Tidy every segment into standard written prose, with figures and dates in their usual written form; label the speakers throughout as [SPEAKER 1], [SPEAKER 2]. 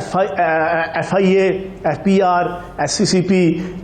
[SPEAKER 1] FIA, FPR, SCCP,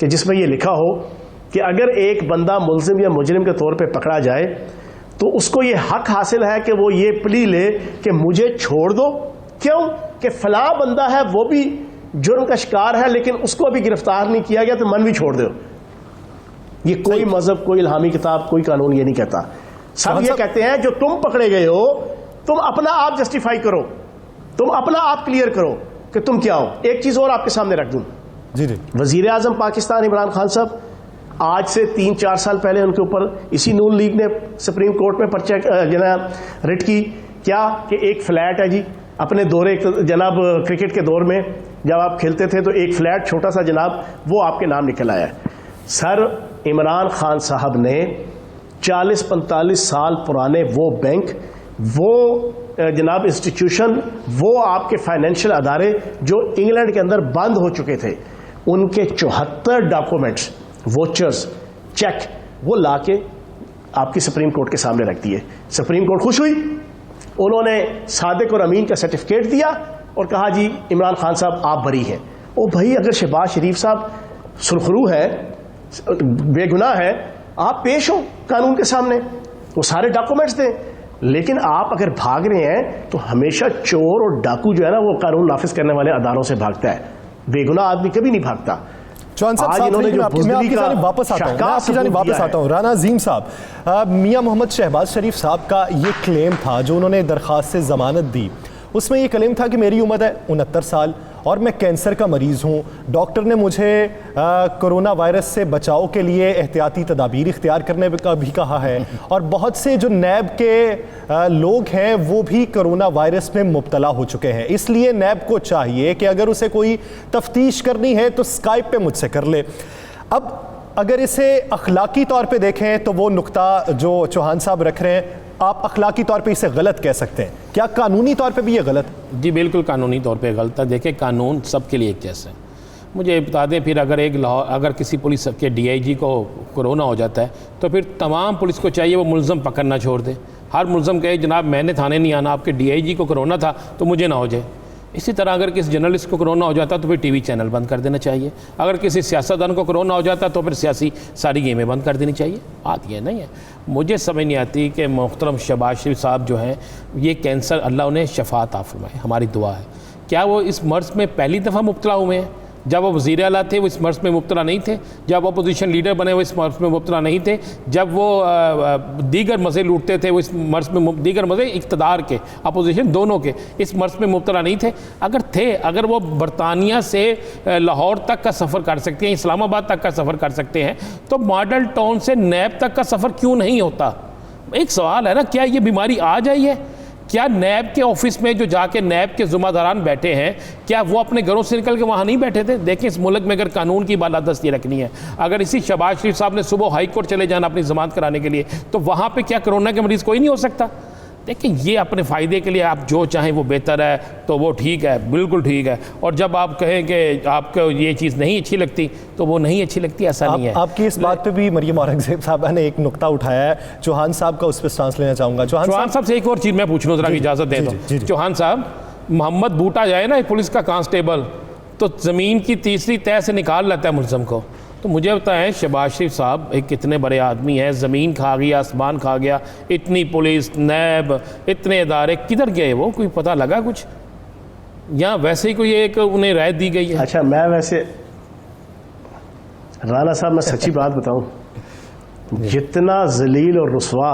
[SPEAKER 1] کہ جس میں یہ لکھا ہو کہ اگر ایک بندہ ملزم یا مجرم کے طور پہ پکڑا جائے تو اس کو یہ حق حاصل ہے کہ وہ یہ پلی لے کہ مجھے چھوڑ دو. کیوں کہ فلاں بندہ ہے وہ بھی جرم کا شکار ہے لیکن اس کو ابھی گرفتار نہیں کیا گیا تو من بھی چھوڑ دو. یہ کوئی مذہب، کوئی الہامی کتاب، کوئی قانون یہ نہیں کہتا. سب یہ کہتے ہیں جو تم پکڑے گئے ہو تم اپنا آپ جسٹیفائی کرو، تم اپنا آپ کلیئر کرو کہ تم کیا ہو. ایک چیز اور آپ کے سامنے رکھ دوں.
[SPEAKER 2] جی جی.
[SPEAKER 1] وزیر اعظم پاکستان عمران خان صاحب آج سے 3-4 سال پہلے ان کے اوپر اسی نون لیگ نے سپریم کورٹ میں پرچہ جناب رٹ کی کیا کہ ایک فلیٹ ہے جی اپنے دورے جناب کرکٹ کے دور میں جب آپ کھیلتے تھے تو ایک فلیٹ چھوٹا سا جناب وہ آپ کے نام نکل آیا ہے. سر عمران خان صاحب نے 40-45 سال پرانے وہ بینک، وہ جناب انسٹیٹیوشن، وہ آپ کے فائنینشیل ادارے جو انگلینڈ کے اندر بند ہو چکے تھے، ان کے 74 ڈاکومنٹس، ووچرز، چیک وہ لا کے آپ کی سپریم کورٹ کے سامنے رکھ دیے. سپریم کورٹ خوش ہوئی، انہوں نے صادق اور امین کا سرٹیفکیٹ دیا اور کہا جی عمران خان صاحب آپ بری ہیں. او بھائی اگر شہباز شریف صاحب سرخرو ہے، بے گناہ ہے، آپ پیش ہو قانون کے سامنے، وہ سارے ڈاکومنٹس دیں. لیکن آپ اگر بھاگ رہے ہیں تو ہمیشہ چور اور ڈاکو جو ہے نا وہ قانون نافذ کرنے والے اداروں سے بھاگتا ہے، بے گناہ آدمی کبھی نہیں بھاگتا.
[SPEAKER 2] چوہان صاحب میں آپ کی جانب واپس آتا ہوں. رانا عظیم صاحب، میاں محمد شہباز شریف صاحب کا یہ کلیم تھا جو انہوں نے درخواست سے ضمانت دی، اس میں یہ کلیم تھا کہ میری عمر ہے 69 سال اور میں کینسر کا مریض ہوں. ڈاکٹر نے مجھے کرونا وائرس سے بچاؤ کے لیے احتیاطی تدابیر اختیار کرنے کا بھی کہا ہے، اور بہت سے جو نیب کے لوگ ہیں وہ بھی کرونا وائرس میں مبتلا ہو چکے ہیں. اس لیے نیب کو چاہیے کہ اگر اسے کوئی تفتیش کرنی ہے تو اسکائپ پہ مجھ سے کر لے. اب اگر اسے اخلاقی طور پہ دیکھیں تو وہ نقطہ جو چوہان صاحب رکھ رہے ہیں، آپ اخلاقی طور پہ اسے غلط کہہ سکتے ہیں، کیا قانونی طور پہ بھی یہ غلط؟
[SPEAKER 3] جی بالکل قانونی طور پہ غلط ہے. دیکھیں قانون سب کے لیے ایک جیسا ہے. مجھے بتا دیں پھر اگر کسی پولیس کے ڈی آئی جی کو کرونا ہو جاتا ہے تو پھر تمام پولیس کو چاہیے وہ ملزم پکڑنا چھوڑ دے. ہر ملزم کہے جناب میں نے تھانے نہیں آنا، آپ کے ڈی آئی جی کو کرونا تھا تو مجھے نہ ہو جائے. اسی طرح اگر کسی جرنلسٹ کو کرونا ہو جاتا تو پھر ٹی وی چینل بند کر دینا چاہیے. اگر کسی سیاستدان کو کرونا ہو جاتا تو پھر سیاسی ساری گیمیں بند کر دینی چاہیے. بات یہ نہیں ہے. مجھے سمجھ نہیں آتی کہ محترم شہباز شریف صاحب جو ہیں یہ کینسر اللہ انہیں شفا عطا فرمائے، ہماری دعا ہے. کیا وہ اس مرض میں پہلی دفعہ مبتلا ہوئے ہیں؟ جب وہ وزیر اعلیٰ تھے وہ اس مرض میں مبتلا نہیں تھے، جب اپوزیشن لیڈر بنے وہ اس مرض میں مبتلا نہیں تھے، جب وہ دیگر مزے لوٹتے تھے وہ اس مرض میں، دیگر مزے اقتدار کے اپوزیشن دونوں کے، اس مرض میں مبتلا نہیں تھے. اگر وہ برطانیہ سے لاہور تک کا سفر کر سکتے ہیں، اسلام آباد تک کا سفر کر سکتے ہیں، تو ماڈل ٹاؤن سے نیب تک کا سفر کیوں نہیں ہوتا؟ ایک سوال ہے نا، کیا یہ بیماری آ جائی ہے؟ کیا نیب کے آفس میں جو جا کے نیب کے ذمہ داران بیٹھے ہیں کیا وہ اپنے گھروں سے نکل کے وہاں نہیں بیٹھے تھے؟ دیکھیں اس ملک میں اگر قانون کی بالادستی رکھنی ہے، اگر اسی شہباز شریف صاحب نے صبح ہائی کورٹ چلے جانا اپنی ضمانت کرانے کے لیے تو وہاں پہ کیا کرونا کے مریض کوئی نہیں ہو سکتا؟ دیکھیں یہ اپنے فائدے کے لیے آپ جو چاہیں وہ بہتر ہے تو وہ ٹھیک ہے، بالکل ٹھیک ہے. اور جب آپ کہیں کہ آپ کو یہ چیز نہیں اچھی لگتی تو وہ نہیں اچھی لگتی، ایسا نہیں ہے.
[SPEAKER 2] آپ کی اس بات پہ بھی مریم اورنگزیب صاحبہ نے ایک نقطہ اٹھایا ہے، چوہان صاحب کا اس پہ سٹانس لینا چاہوں گا.
[SPEAKER 3] چوہان صاحب سے ایک اور چیز میں پوچھنا ذرا اجازت دے دو. چوہان صاحب، محمد بوٹا جائے نا پولیس کا کانسٹیبل تو زمین کی تیسری تہہ سے نکال لیتا ہے ملزم کو. تو مجھے بتائیں شہباز شریف صاحب ایک کتنے بڑے آدمی ہیں، زمین کھا گیا، آسمان کھا گیا، اتنی پولیس، نیب، اتنے ادارے کدھر گئے؟ وہ کوئی پتہ لگا کچھ؟ یا ویسے ہی کوئی ایک انہیں رائے دی گئی ہے؟
[SPEAKER 1] اچھا میں ویسے رانا صاحب میں سچی بات بتاؤں، جتنا ذلیل اور رسوا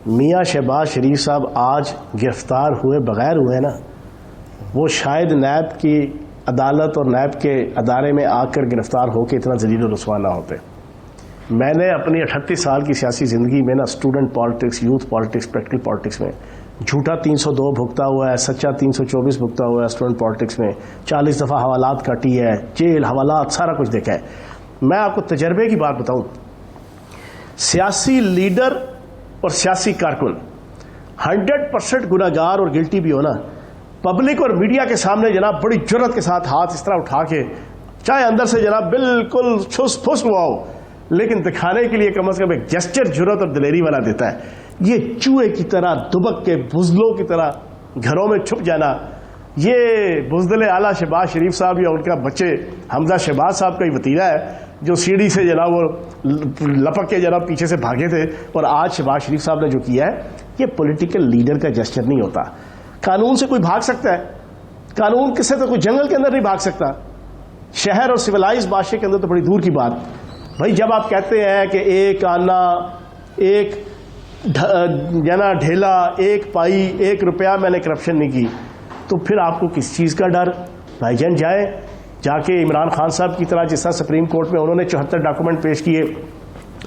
[SPEAKER 1] میاں شہباز شریف صاحب آج گرفتار ہوئے بغیر ہوئے نا، وہ شاید نیب کی عدالت اور نیب کے ادارے میں آ کر گرفتار ہو کے اتنا ذلیل و رسوا نہ ہوتے. میں نے اپنی 38 سال کی سیاسی زندگی میں نا student politics, youth politics, practical politics میں جھوٹا 302 بھگتا ہوا ہے، سچا 324 بھگتا ہوا ہے. اسٹوڈنٹ پالیٹکس میں 40 دفعہ حوالات کاٹی ہے، جیل، حوالات، سارا کچھ دیکھا ہے. میں آپ کو تجربے کی بات بتاؤں، سیاسی لیڈر اور سیاسی کارکن 100% گناہگار اور گلٹی بھی ہونا، پبلک اور میڈیا کے سامنے جناب بڑی جرت کے ساتھ ہاتھ اس طرح اٹھا کے چاہے اندر سے جناب بالکل چھس پھس ہوا ہو لیکن دکھانے کے لیے کم از کم ایک جسچر جرت اور دلیری والا دیتا ہے. یہ چوہے کی طرح دبک کے بزلوں کی طرح گھروں میں چھپ جانا یہ بزدل اعلیٰ شہباز شریف صاحب یا ان کا بچے حمزہ شہباز صاحب کا ہی وتیرہ ہے جو سیڑھی سے جناب وہ لپک کے جناب پیچھے سے بھاگے تھے، اور آج شہباز شریف صاحب نے جو کیا ہے یہ پولیٹیکل لیڈر کا جسچر نہیں ہوتا. قانون سے کوئی بھاگ سکتا ہے؟ قانون کس سے تو کوئی جنگل کے اندر نہیں بھاگ سکتا، شہر اور سویلائز معاشرے کے اندر تو بڑی دور کی بات. بھائی جب آپ کہتے ہیں کہ ایک آنا، ایک جنا ڈھیلا، ایک پائی، 1 روپیہ میں نے کرپشن نہیں کی، تو پھر آپ کو کس چیز کا ڈر؟ بھائی جان جائیں جا کے عمران خان صاحب کی طرح جس طرح سپریم کورٹ میں انہوں نے 74 ڈاکومنٹ پیش کیے،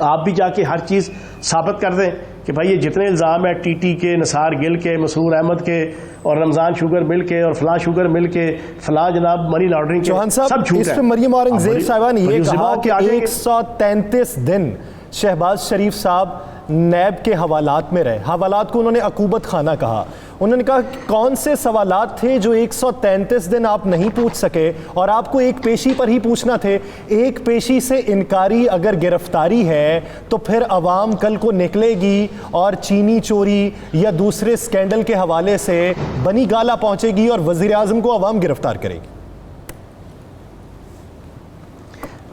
[SPEAKER 1] آپ بھی جا کے ہر چیز ثابت کر دیں کہ بھائی یہ جتنے الزام ہیں ٹی ٹی کے، نثار گل کے، مسرور احمد کے، اور رمضان شوگر مل کے، اور فلاں شوگر مل کے، فلاں جناب منی لانڈرنگ کے،
[SPEAKER 2] چوہان صاحب
[SPEAKER 1] سب جھوٹ
[SPEAKER 2] اس
[SPEAKER 1] ہے.
[SPEAKER 2] پہ مریم اورنگزیب صاحبہ نے یہ کہا کہ
[SPEAKER 1] آگے
[SPEAKER 2] 133 دن شہباز شریف صاحب نیب کے حوالات میں رہے. حوالات کو انہوں نے عقوبت خانہ کہا. انہوں نے کہا کون سے سوالات تھے جو 133 دن آپ نہیں پوچھ سکے، اور آپ کو ایک پیشی پر ہی پوچھنا تھے. ایک پیشی سے انکاری اگر گرفتاری ہے تو پھر عوام کل کو نکلے گی اور چینی چوری یا دوسرے سکینڈل کے حوالے سے بنی گالا پہنچے گی اور وزیر اعظم کو عوام گرفتار کرے گی.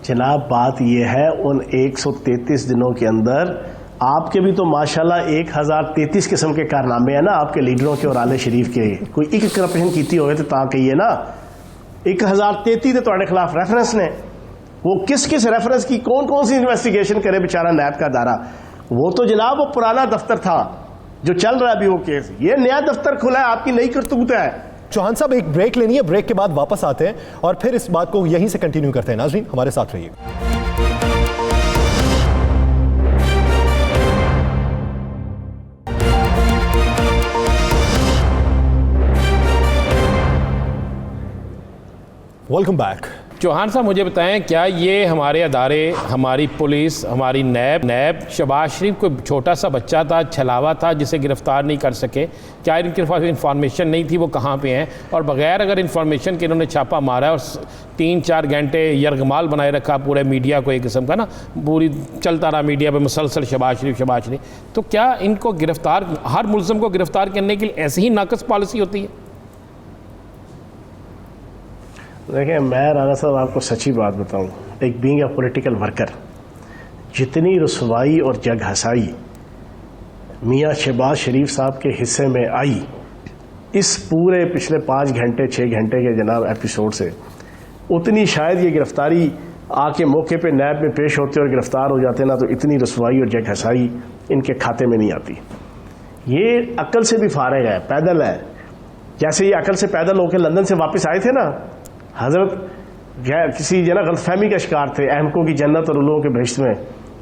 [SPEAKER 1] جناب بات یہ ہے ان 133 دنوں کے اندر آپ کے بھی تو ماشاءاللہ 1033 قسم کے کارنامے ہیں نا آپ کے لیڈروں کے اور آل شریف کے. کوئی ایک کرپشن کیتی ہوئے تو تاں کہیے نا 1033 تے تواڈے خلاف ریفرنس نے. وہ کس کس ریفرنس کی کون سی انویسٹیگیشن کرے بیچارہ نیب کا ادارہ؟ وہ تو جناب وہ پرانا دفتر تھا جو چل رہا ہے ابھی وہ کیس. یہ نیا دفتر کھلا ہے، آپ کی نئی کرتوت ہے.
[SPEAKER 2] چوہان صاحب ایک بریک لینی ہے، بریک کے بعد واپس آتے ہیں اور پھر اس بات کو یہیں سے کنٹینیو کرتے ہیں. ناظرین ہمارے ساتھ رہیے. Welcome back.
[SPEAKER 3] چوہان صاحب مجھے بتائیں کیا یہ ہمارے ادارے، ہماری پولیس، ہماری نیب شہباز شریف کوئی چھوٹا سا بچہ تھا، چھلاوا تھا جسے گرفتار نہیں کر سکے؟ کیا ان کے پاس انفارمیشن نہیں تھی وہ کہاں پہ ہیں؟ اور بغیر اگر انفارمیشن کے انہوں نے چھاپا مارا اور 3-4 گھنٹے یرغمال بنائے رکھا پورے میڈیا کو، ایک قسم کا نا پوری چلتا رہا میڈیا پہ مسلسل شہباز شریف. تو کیا ان کو گرفتار، ہر ملزم کو گرفتار کرنے کے لیے ایسی ہی ناقص پالیسی ہوتی ہے؟
[SPEAKER 1] دیکھیں میں رانا صاحب آپ کو سچی بات بتاؤں، ایک بینگ اے پولیٹیکل ورکر جتنی رسوائی اور جگ ہسائی میاں شہباز شریف صاحب کے حصے میں آئی اس پورے پچھلے 5 گھنٹے 6 گھنٹے کے جناب ایپیسوڈ سے، اتنی شاید یہ گرفتاری آ کے موقع پہ نیب میں پیش ہوتے اور گرفتار ہو جاتے نا تو اتنی رسوائی اور جگ ہسائی ان کے کھاتے میں نہیں آتی. یہ عقل سے بھی فارغ ہے، پیدل ہے. جیسے یہ عقل سے پیدل ہو کے لندن سے واپس آئے تھے نا، حضرت کسی جناب غلط فہمی کا شکار تھے احمقوں کی جنت اور الوؤں کے بہشت میں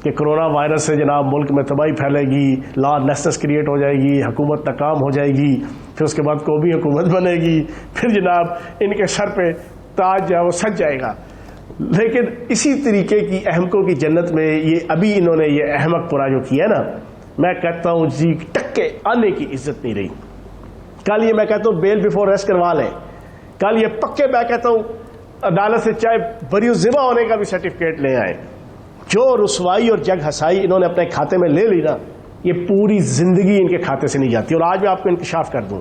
[SPEAKER 1] کہ کرونا وائرس سے جناب ملک میں تباہی پھیلے گی، لا لیسنس کریٹ ہو جائے گی، حکومت ناکام ہو جائے گی، پھر اس کے بعد قومی حکومت بنے گی، پھر جناب ان کے سر پہ تاج جو ہے وہ سج جائے گا. لیکن اسی طریقے کی احمقوں کی جنت میں یہ ابھی انہوں نے یہ احمق پورا جو کیا نا، میں کہتا ہوں جی ٹکے آنے کی عزت نہیں رہی. کل یہ میں کہتا ہوں بیل بیفور ریسٹ کروا لیں. کل یہ پکے میں کہتا ہوں عدالت سے چاہے بری ذمہ ہونے کا بھی سرٹیفکیٹ لے آئیں. جو رسوائی اور جگ ہسائی انہوں نے اپنے کھاتے میں لے لی نا، یہ پوری زندگی ان کے کھاتے سے نہیں جاتی. اور آج میں آپ کو انکشاف کر دوں،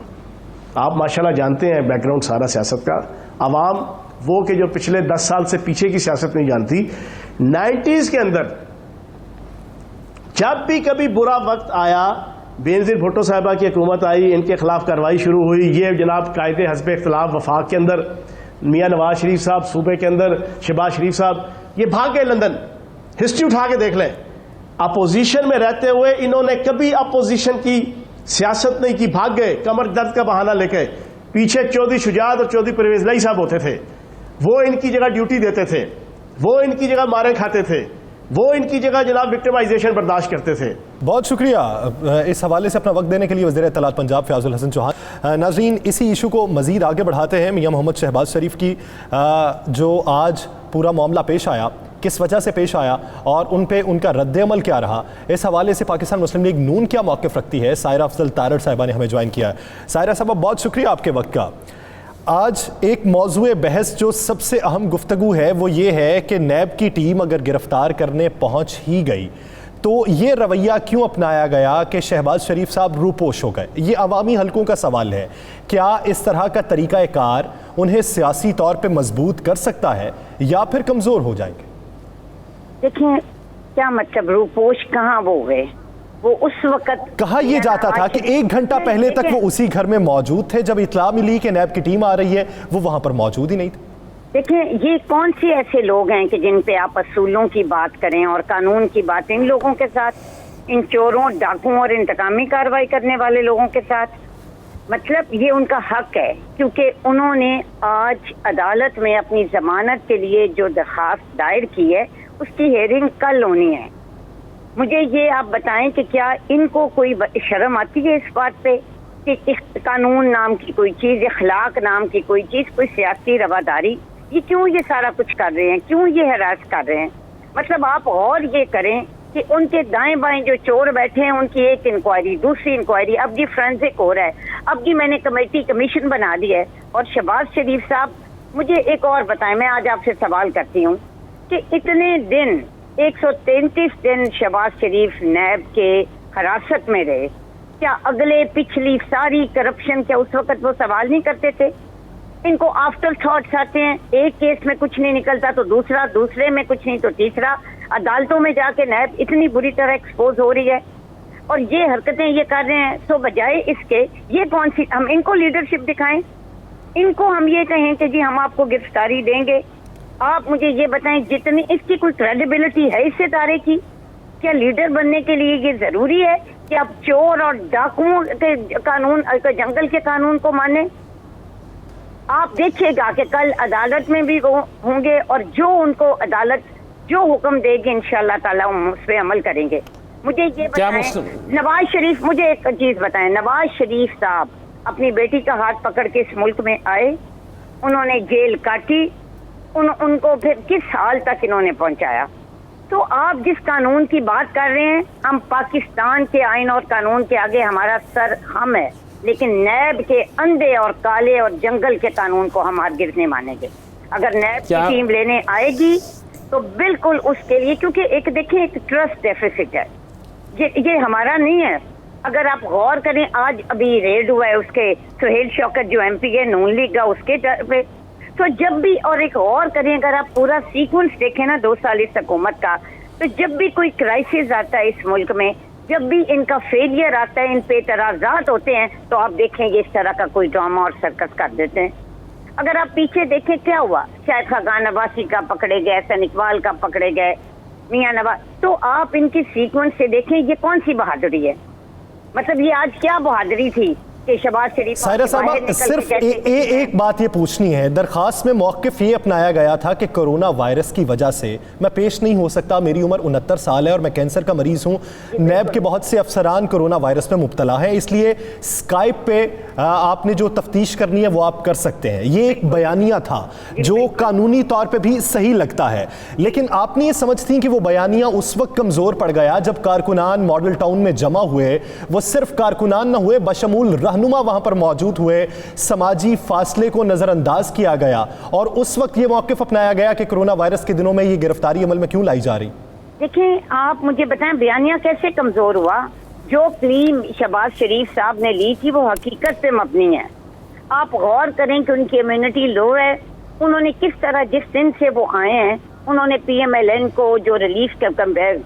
[SPEAKER 1] آپ ماشاءاللہ جانتے ہیں بیک گراؤنڈ سارا سیاست کا. عوام وہ کہ جو پچھلے 10 سال سے پیچھے کی سیاست نہیں جانتی، 90s کے اندر جب بھی کبھی برا وقت آیا، بینظیر بھٹو صاحبہ کی حکومت آئی، ان کے خلاف کارروائی شروع ہوئی، یہ جناب قائد حزب اختلاف وفاق کے اندر میاں نواز شریف صاحب، صوبے کے اندر شہباز شریف صاحب، یہ بھاگ گئے لندن. ہسٹری اٹھا کے دیکھ لیں، اپوزیشن میں رہتے ہوئے انہوں نے کبھی اپوزیشن کی سیاست نہیں کی. بھاگ گئے کمر درد کا بہانہ لے کے. پیچھے چودھری شجاعت اور چودھری پرویز لائی صاحب ہوتے تھے، وہ ان کی جگہ ڈیوٹی دیتے تھے، وہ ان کی جگہ مارے کھاتے تھے، وہ ان کی جگہ جناب وکٹمائزیشن برداشت کرتے تھے. بہت
[SPEAKER 2] شکریہ اس حوالے سے اپنا وقت دینے کے لیے وزیر اطلاعات پنجاب فیاض الحسن چوہان. ناظرین اسی ایشو کو مزید آگے بڑھاتے ہیں. میاں محمد شہباز شریف کی جو آج پورا معاملہ پیش آیا، کس وجہ سے پیش آیا اور ان پہ ان کا رد عمل کیا رہا، اس حوالے سے پاکستان مسلم لیگ نون کیا موقف رکھتی ہے، سائرہ افضل تارڑ صاحبہ نے ہمیں جوائن کیا ہے. سائرہ صاحبہ بہت شکریہ آپ کے وقت کا. آج ایک موضوع بحث جو سب سے اہم گفتگو ہے وہ یہ ہے کہ نیب کی ٹیم اگر گرفتار کرنے پہنچ ہی گئی تو یہ رویہ کیوں اپنایا گیا کہ شہباز شریف صاحب روپوش ہو گئے؟ یہ عوامی حلقوں کا سوال ہے. کیا اس طرح کا طریقہ کار انہیں سیاسی طور پہ مضبوط کر سکتا ہے یا پھر کمزور ہو جائیں گے؟
[SPEAKER 4] دیکھیں کیا مطلب روپوش کہاں وہ گئے؟ وہ اس وقت
[SPEAKER 2] کہا یہ جاتا تھا کہ 1 گھنٹہ پہلے تک وہ اسی گھر میں موجود تھے. جب اطلاع ملی کہ نیب کی ٹیم آ رہی ہے وہ وہاں پر موجود ہی نہیں تھے.
[SPEAKER 4] دیکھیں یہ کون سے ایسے لوگ ہیں کہ جن پہ آپ اصولوں کی بات کریں اور قانون کی بات؟ ان لوگوں کے ساتھ، ان چوروں، ڈاکوں اور انتقامی کارروائی کرنے والے لوگوں کے ساتھ، مطلب یہ ان کا حق ہے کیونکہ انہوں نے آج عدالت میں اپنی ضمانت کے لیے جو درخواست دائر کی ہے اس کی ہیئرنگ کل ہونی ہے. مجھے یہ آپ بتائیں کہ کیا ان کو کوئی شرم آتی ہے اس بات پہ کہ قانون نام کی کوئی چیز، اخلاق نام کی کوئی چیز، کوئی سیاسی رواداری، یہ کیوں یہ سارا کچھ کر رہے ہیں؟ کیوں یہ ہراس کر رہے ہیں؟ مطلب آپ اور یہ کریں کہ ان کے دائیں بائیں جو چور بیٹھے ہیں ان کی ایک انکوائری، دوسری انکوائری، اب جی فرینزک ہو رہا ہے، اب جی میں نے کمیشن بنا دی ہے. اور شہباز شریف صاحب مجھے ایک اور بتائیں، میں آج آپ سے سوال کرتی ہوں کہ اتنے دن 133 دن شہباز شریف نیب کے حراست میں رہے، کیا اگلے پچھلی ساری کرپشن کیا اس وقت وہ سوال نہیں کرتے تھے؟ ان کو آفٹر تھاٹس آتے ہیں، ایک کیس میں کچھ نہیں نکلتا تو دوسرا، دوسرے میں کچھ نہیں تو تیسرا، عدالتوں میں جا کے نیب اتنی بری طرح ایکسپوز ہو رہی ہے اور یہ حرکتیں یہ کر رہے ہیں. سو بجائے اس کے یہ کون سی، ہم ان کو لیڈرشپ دکھائیں، ان کو ہم یہ کہیں کہ جی ہم آپ کو گرفتاری دیں گے. آپ مجھے یہ بتائیں جتنی اس کی کوئی کریڈیبلٹی ہے اس ادارے کی؟ کیا لیڈر بننے کے لیے یہ ضروری ہے کہ آپ چور اور ڈاکوؤں کے قانون، جنگل کے قانون کو مانیں؟ آپ دیکھیے گا کہ کل عدالت میں بھی وہ ہوں گے اور جو ان کو عدالت جو حکم دے گی انشاءاللہ تعالیٰ ہم اس پہ عمل کریں گے. مجھے یہ بتائیں نواز شریف، مجھے ایک چیز بتائیں، نواز شریف صاحب اپنی بیٹی کا ہاتھ پکڑ کے اس ملک میں آئے، انہوں نے جیل کاٹی، ان کو پھر کس حال تک انہوں نے پہنچایا. تو آپ جس قانون کی بات کر رہے ہیں، ہم پاکستان کے آئین اور قانون کے آگے ہمارا سر خم ہے، لیکن نیب کے اندھے اور کالے اور جنگل کے قانون کو ہم ہرگز نہیں مانیں گے. اگر نیب کی ٹیم لینے آئے گی تو بالکل اس کے لیے، کیونکہ ایک دیکھیں ایک ٹرسٹ ڈیفیسٹ ہے، یہ ہمارا نہیں ہے. اگر آپ غور کریں، آج ابھی ریڈ ہوا ہے اس کے سہیل شوکت جو ایم پی ہے نون لیگ کا، اس کے پہ، تو جب بھی، اور ایک اور کریں، اگر آپ پورا سیکوینس دیکھیں نا 2 سال اس حکومت کا، تو جب بھی کوئی کرائسس آتا ہے اس ملک میں، جب بھی ان کا فیلئر آتا ہے، ان پہ اعتراضات ہوتے ہیں، تو آپ دیکھیں یہ اس طرح کا کوئی ڈرامہ اور سرکس کر دیتے ہیں. اگر آپ پیچھے دیکھیں کیا ہوا، شاید خاقان عباسی کا پکڑے گئے، حسن اقبال کا پکڑے گئے، میاں نواز، تو آپ ان کی سیکوینس سے دیکھیں یہ کون سی بہادری ہے؟ مطلب یہ آج کیا بہادری تھی کہ شہباز شریف
[SPEAKER 2] سائرہ صاحبہ صرف ایک بات یہ پوچھنی ہے. درخواست میں موقف یہ اپنایا گیا تھا کہ کرونا وائرس کی وجہ سے میں پیش نہیں ہو سکتا، میری عمر 69 سال ہے اور میں کینسر کا مریض ہوں، نیب کے بہت سے افسران کرونا وائرس میں مبتلا ہیں، اس لیے اسکائپ پہ آپ نے جو تفتیش کرنی ہے وہ آپ کر سکتے ہیں. یہ ایک بیانیہ تھا جو قانونی طور پہ بھی صحیح لگتا ہے، لیکن آپ نے یہ سمجھتی کہ وہ بیانیہ اس وقت کمزور پڑ گیا جب کارکنان ماڈل ٹاؤن میں جمع ہوئے، وہ صرف کارکنان نہ ہوئے بشمول رہنما وہاں پر موجود ہوئے، سماجی فاصلے کو نظر انداز کیا گیا اور اس وقت یہ موقف اپنایا گیا کہ کرونا وائرس کے دنوں میں یہ گرفتاری عمل میں کیوں لائی جا رہی؟
[SPEAKER 4] دیکھیں آپ مجھے بتائیں بیانیہ کیسے کمزور ہوا؟ جو کلیم شہباز شریف صاحب نے لی تھی وہ حقیقت پہ مبنی ہے. آپ غور کریں کہ ان کی امیونٹی لو ہے، انہوں نے کس طرح جس دن سے وہ آئے ہیں انہوں نے پی ایم ایل این کو جو ریلیف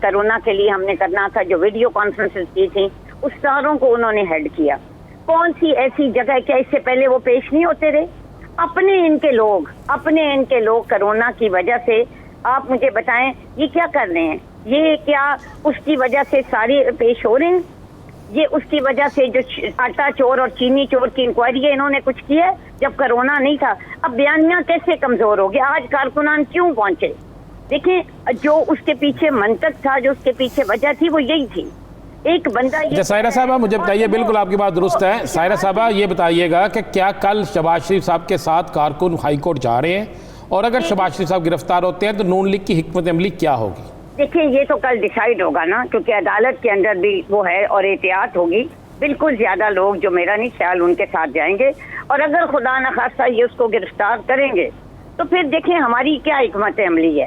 [SPEAKER 4] کرونا کے لیے ہم نے کرنا تھا، جو ویڈیو کانفرنسز کی تھیں، اس ساروں کو انہوں نے ہیڈ کیا. کون سی ایسی جگہ کیا اس سے پہلے وہ پیش نہیں ہوتے رہے؟ اپنے ان کے لوگ کرونا کی وجہ سے، آپ مجھے بتائیں یہ کیا کر رہے ہیں؟ یہ کیا اس کی وجہ سے ساری پیش ہو رہے ہیں؟ یہ اس کی وجہ سے جو آٹا چور اور چینی چور کی انکوائری ہے انہوں نے کچھ کیا جب کرونا نہیں تھا؟ اب بیانیہ کیسے کمزور ہو گیا؟ آج کارکنان کیوں پہنچے؟ دیکھیں جو اس کے پیچھے منطق تھا، جو اس کے پیچھے وجہ تھی، وہ یہی تھی. ایک بندہ
[SPEAKER 3] سائرہ صاحبہ مجھے بتائیے، بالکل آپ کی بات درست ہے. سائرہ صاحبہ یہ بتائیے گا کہ کیا کل شہباز شریف صاحب کے ساتھ کارکن ہائی کورٹ جا رہے ہیں، اور اگر شہباز شریف صاحب گرفتار ہوتے ہیں تو نون لیگ کی حکمت عملی کیا ہوگی؟
[SPEAKER 4] دیکھیں یہ تو کل ڈیسائیڈ ہوگا نا، کیونکہ عدالت کے اندر بھی وہ ہے اور احتیاط ہوگی. بالکل زیادہ لوگ جو میرا نہیں خیال ان کے ساتھ جائیں گے، اور اگر خدا نخواستہ یہ اس کو گرفتار کریں گے تو پھر دیکھیں ہماری کیا حکمت عملی ہے.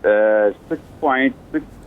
[SPEAKER 5] 6.6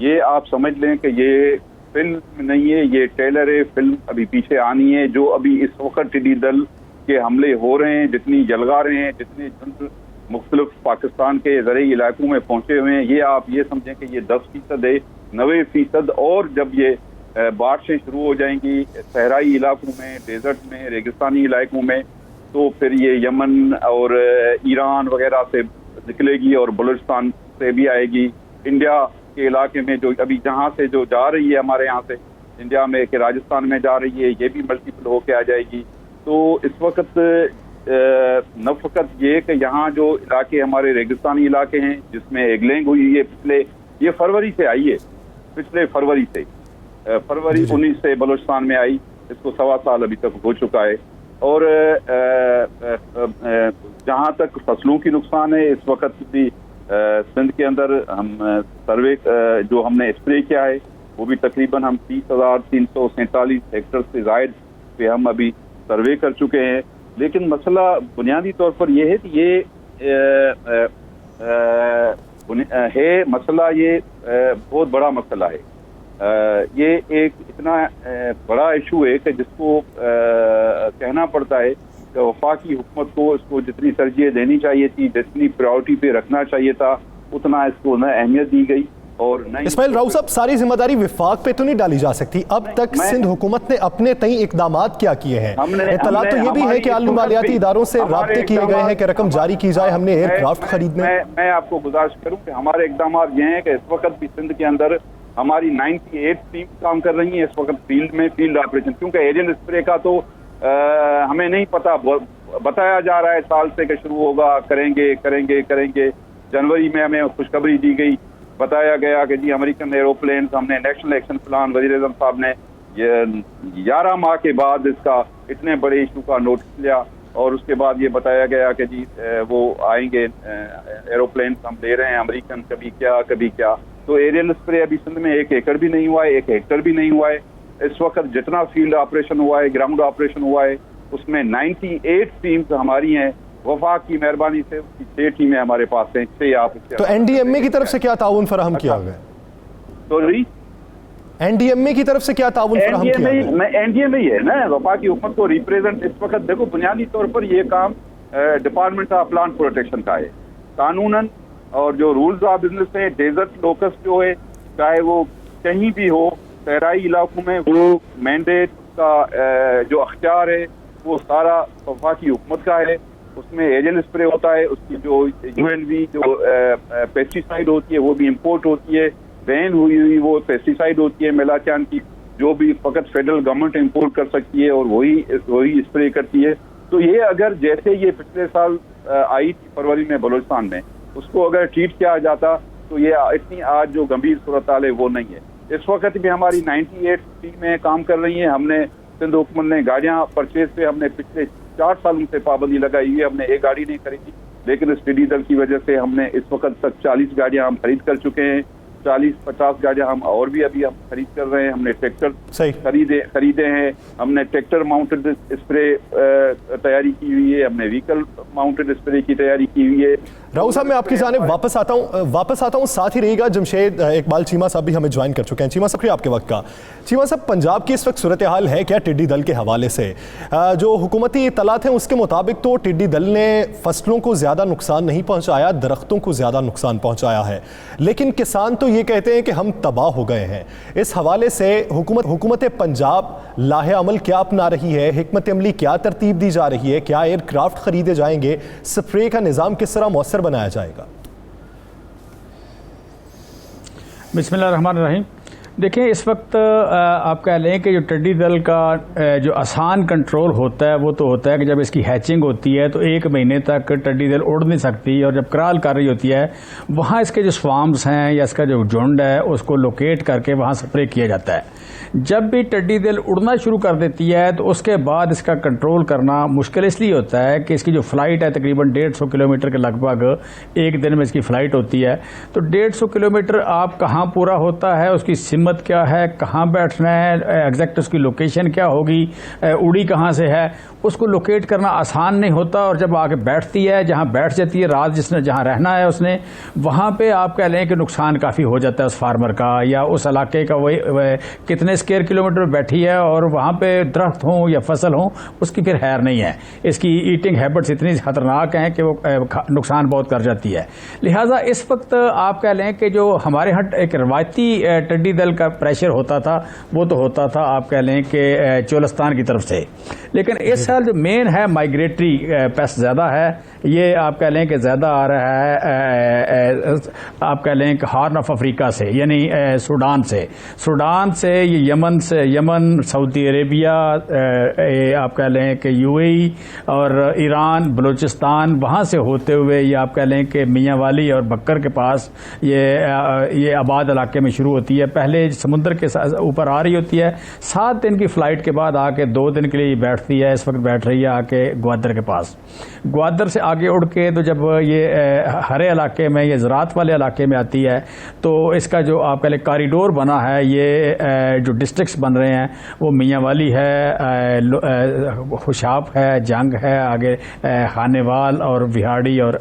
[SPEAKER 5] یہ آپ سمجھ لیں کہ یہ فلم نہیں ہے، یہ ٹریلر ہے. فلم ابھی پیچھے آنی ہے. جو ابھی اس وقت ٹڈی دل کے حملے ہو رہے ہیں، جتنی جلغاریں ہیں، جتنے جنگ مختلف پاکستان کے زرعی علاقوں میں پہنچے ہوئے ہیں، یہ آپ یہ سمجھیں کہ یہ 10% ہے. 90% اور جب یہ بارشیں شروع ہو جائیں گی صحرائی علاقوں میں، ڈیزرٹ میں، ریگستانی علاقوں میں، تو پھر یہ یمن اور ایران وغیرہ سے نکلے گی اور بلوچستان سے بھی آئے گی. انڈیا کے علاقے میں جو ابھی جہاں سے جو جا رہی ہے ہمارے یہاں سے انڈیا میں کہ راجستھان میں جا رہی ہے، یہ بھی ملٹیپل ہو کے آ جائے گی. تو اس وقت نہ فقط یہ کہ یہاں جو علاقے ہمارے ریگستانی علاقے ہیں جس میں ایگلینگ ہوئی ہے یہ فروری سے آئی ہے، پچھلے فروری سے، فروری 19 سے بلوچستان میں آئی. اس کو 1.25 سال ابھی تک ہو چکا ہے. اور جہاں تک فصلوں کی نقصان ہے، اس وقت بھی سندھ کے اندر ہم سروے جو ہم نے اسپرے کیا ہے وہ بھی تقریباً ہم 30,347 ہیکٹر سے زائد پہ ہم ابھی سروے کر چکے ہیں. لیکن مسئلہ بنیادی طور پر یہ ہے کہ یہ ہے مسئلہ، یہ بہت بڑا مسئلہ ہے. یہ ایک اتنا بڑا ایشو ہے کہ جس کو کہنا پڑتا ہے کہ وفاقی حکومت کو اس کو جتنی ترجیح دینی چاہیے تھی، جتنی پرائورٹی پہ رکھنا چاہیے تھا، اتنا اس کو نہ اہمیت دی گئی. اور
[SPEAKER 2] اسماعیل راؤ صاحب، ساری ذمہ داری وفاق پہ تو نہیں ڈالی جا سکتی. اب تک سندھ حکومت نے اپنے تئیں اقدامات کیا کیے ہیں؟ اطلاع تو یہ بھی ہے کہ عالمی مالیاتی اداروں سے رابطے کیے گئے ہیں کہ رقم جاری کی جائے، ہم نے ایئر کرافٹ خریدنے.
[SPEAKER 5] میں آپ کو گزارش کروں کہ ہمارے اقدامات یہ ہیں کہ اس وقت بھی سندھ کے اندر ہماری 98 ٹیم کام کر رہی ہیں اس وقت فیلڈ میں، فیلڈ آپریشن. کیونکہ ایجنٹ اسپرے کا تو ہمیں نہیں پتا، بتایا جا رہا ہے سال سے کہ شروع ہوگا، کریں گے. جنوری میں ہمیں خوشخبری دی گئی، بتایا گیا کہ جی امریکن ایروپلینز، ہم نے نیشنل ایکشن پلان، وزیر اعظم صاحب نے 11 ماہ کے بعد اس کا اتنے بڑے ایشو کا نوٹس لیا. اور اس کے بعد یہ بتایا گیا کہ جی وہ آئیں گے ایروپلینز ہم لے رہے ہیں امریکن، کبھی کیا. تو ایریل اسپرے ابھی سندھ میں 1 ایکڑ بھی نہیں ہوا ہے، 1 ہیکٹر بھی نہیں ہوا ہے. اس وقت جتنا فیلڈ آپریشن ہوا ہے، گراؤنڈ آپریشن ہوا ہے، اس میں 98 ٹیمز ہماری ہیں. وفاق کی مہربانی سے 6 ٹیمیں ہمارے پاس ہیں. 6 آپ
[SPEAKER 2] تو این ڈی ایم اے کی طرف سے کیا تعاون فراہم کیا گیا؟
[SPEAKER 5] سوری،
[SPEAKER 2] این ڈی ایم اے کی طرف سے کیا تعاون فراہم کیا گیا؟
[SPEAKER 5] این ڈی ایم اے ہی ہے نا وفاقی حکومت کو ریپریزنٹ. اس وقت دیکھو بنیادی طور پر یہ کام ڈپارٹمنٹ آف پلانٹ پروٹیکشن کا ہے. قانوناً اور جو رولز آف بزنس ہیں، ڈیزرٹ لوکس جو ہے چاہے وہ کہیں بھی ہو صحرائی علاقوں میں، وہ مینڈیٹ کا جو اختیار ہے وہ سارا وفاقی حکومت کا ہے. اس میں ایجنٹ اسپرے ہوتا ہے، اس کی جو یو این وی جو پیسٹیسائڈ ہوتی ہے وہ بھی امپورٹ ہوتی ہے. بین ہوئی وہ پیسٹیسائڈ ہوتی ہے میلاچان کی، جو بھی فقط فیڈرل گورنمنٹ امپورٹ کر سکتی ہے اور وہی اسپرے کرتی ہے. تو یہ اگر جیسے یہ پچھلے سال آئی تھی فروری میں بلوچستان میں، اس کو اگر ٹریٹ کیا جاتا تو یہ اتنی آج جو گمبھیر صورتحال ہے وہ نہیں ہے. اس وقت بھی ہماری 98 ٹیمیں کام کر رہی ہیں. ہم نے سندھ حکومت نے گاڑیاں پرچیز پہ ہم نے پچھلے 4 سالوں سے پابندی لگائی ہوئی ہے. ہم نے ایک گاڑی نہیں خریدی، لیکن اس ٹڈی دل کی وجہ سے ہم نے اس وقت تک 40 گاڑیاں ہم خرید کر چکے ہیں. 40-50 گاڑیاں ہم اور بھی ابھی ہم خرید کر رہے ہیں. ہم نے ٹریکٹر خریدے ہیں. ہم نے ٹریکٹر ماؤنٹڈ اسپرے تیاری کی ہوئی ہے. ہم نے وہیکل ماؤنٹڈ اسپرے کی تیاری کی ہوئی ہے.
[SPEAKER 2] راؤ صاحب، میں آپ کی جانب واپس آتا ہوں. ساتھ ہی رہے گا جمشید اقبال چیمہ صاحب بھی ہمیں جوائن کر چکے ہیں. چیمہ صاحب، آپ کے وقت کا. چیمہ صاحب، پنجاب کی اس وقت صورتحال ہے کیا ٹڈی دل کے حوالے سے؟ جو حکومتی اطلاعات ہیں اس کے مطابق تو ٹڈی دل نے فصلوں کو زیادہ نقصان نہیں پہنچایا، درختوں کو زیادہ نقصان پہنچایا ہے، لیکن کسان تو یہ کہتے ہیں کہ ہم تباہ ہو گئے ہیں. اس حوالے سے حکومت پنجاب لاہ عمل کیا اپنا رہی ہے؟ حکمت عملی کیا ترتیب دی جا رہی ہے؟ کیا ایئر کرافٹ خریدے جائیں گے؟ سپرے کا نظام کس طرح مؤثر بنایا جائے گا؟
[SPEAKER 6] بسم اللہ الرحمن الرحیم. دیکھیں، اس وقت آپ کہہ لیں کہ جو ٹڈی دل کا جو آسان کنٹرول ہوتا ہے وہ تو ہوتا ہے کہ جب اس کی ہیچنگ ہوتی ہے تو 1 مہینے تک ٹڈی دل اڑ نہیں سکتی، اور جب کرال کر رہی ہوتی ہے وہاں اس کے جو سوامز ہیں یا اس کا جو جھنڈ ہے اس کو لوکیٹ کر کے وہاں سپرے کیا جاتا ہے. جب بھی ٹڈی دل اڑنا شروع کر دیتی ہے تو اس کے بعد اس کا کنٹرول کرنا مشکل اس لیے ہوتا ہے کہ اس کی جو فلائٹ ہے تقریباً 150 کلومیٹر کے لگ بھگ ایک دن میں اس کی فلائٹ ہوتی ہے. تو 150 کلومیٹر آپ کہاں پورا ہوتا ہے، اس کی سمت قیمت کیا ہے, کہاں بیٹھنا ہے, ایگزیکٹ اس کی لوکیشن کیا ہوگی, اڑی کہاں سے ہے, اس کو لوکیٹ کرنا آسان نہیں ہوتا. اور جب آگے بیٹھتی ہے, جہاں بیٹھ جاتی ہے, رات جس نے جہاں رہنا ہے اس نے, وہاں پہ آپ کہہ لیں کہ نقصان کافی ہو جاتا ہے اس فارمر کا یا اس علاقے کا. وہی کتنے اسکوائر کلومیٹر بیٹھی ہے اور وہاں پہ درخت ہوں یا فصل ہوں, اس کی پھر خیر نہیں ہے. اس کی ایٹنگ ہیبٹس اتنی خطرناک ہیں کہ وہ نقصان بہت کر جاتی ہے. لہٰذا اس وقت آپ کہہ لیں کہ جو ہمارے ہاں ایک روایتی ٹڈی دل کا پریشر ہوتا تھا وہ تو ہوتا تھا آپ کہہ لیں کہ چولستان کی طرف سے, لیکن اس سال جو مین ہے مائگریٹری پیسٹ زیادہ ہے. یہ آپ کہہ لیں کہ زیادہ آ رہا ہے آپ کہہ لیں کہ ہارن آف افریقہ سے, یعنی سوڈان سے, یہ یمن سے, یمن, سعودی عربیہ, آپ کہہ لیں کہ یو اے ای اور ایران, بلوچستان, وہاں سے ہوتے ہوئے یہ آپ کہہ لیں کہ میاں والی اور بکر کے پاس یہ آباد علاقے میں شروع ہوتی ہے. پہلے سمندر کے اوپر آ رہی ہوتی ہے, 7 دن کی فلائٹ کے بعد آ کے 2 دن کے لیے بیٹھتی ہے. اس وقت بیٹھ رہی ہے آ کے گوادر کے پاس. گوادر سے آگے اڑ کے تو جب یہ ہرے علاقے میں, یہ زراعت والے علاقے میں آتی ہے, تو اس کا جو آپ کہہ لیں کاریڈور بنا ہے, یہ جو ڈسٹرکٹس بن رہے ہیں وہ میاں والی ہے, خوشاب ہے, جنگ ہے, آگے خانیوال اور وہاڑی اور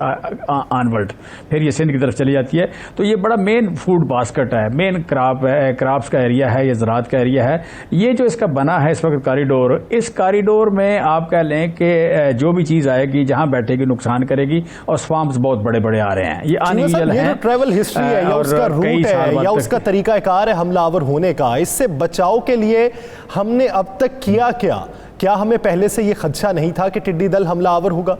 [SPEAKER 6] آنورڈ, پھر یہ سندھ کی طرف چلی جاتی ہے. تو یہ بڑا مین فوڈ باسکٹ ہے, مین کراپس کا ایریا ہے, یہ زراعت کا ایریا ہے. یہ جو اس کا بنا ہے اس وقت کاریڈور, اس کاریڈور میں آپ کہہ لیں کہ جو بھی چیز آئے گی جہاں بیٹھے گی نقصان کرے گی, اور سوامپس بہت بڑے بڑے آ رہے ہیں. یہ انیویژل ہے,
[SPEAKER 2] ٹریول ہسٹری ہے یا اس کا روٹ ہے یا اس کا طریقہ کار ہے حملہ آور ہونے کا. اس سے بچاؤ کے لیے ہم نے اب تک کیا ہمیں پہلے سے یہ خدشہ نہیں تھا کہ ٹڈی دل حملہ آور ہوگا؟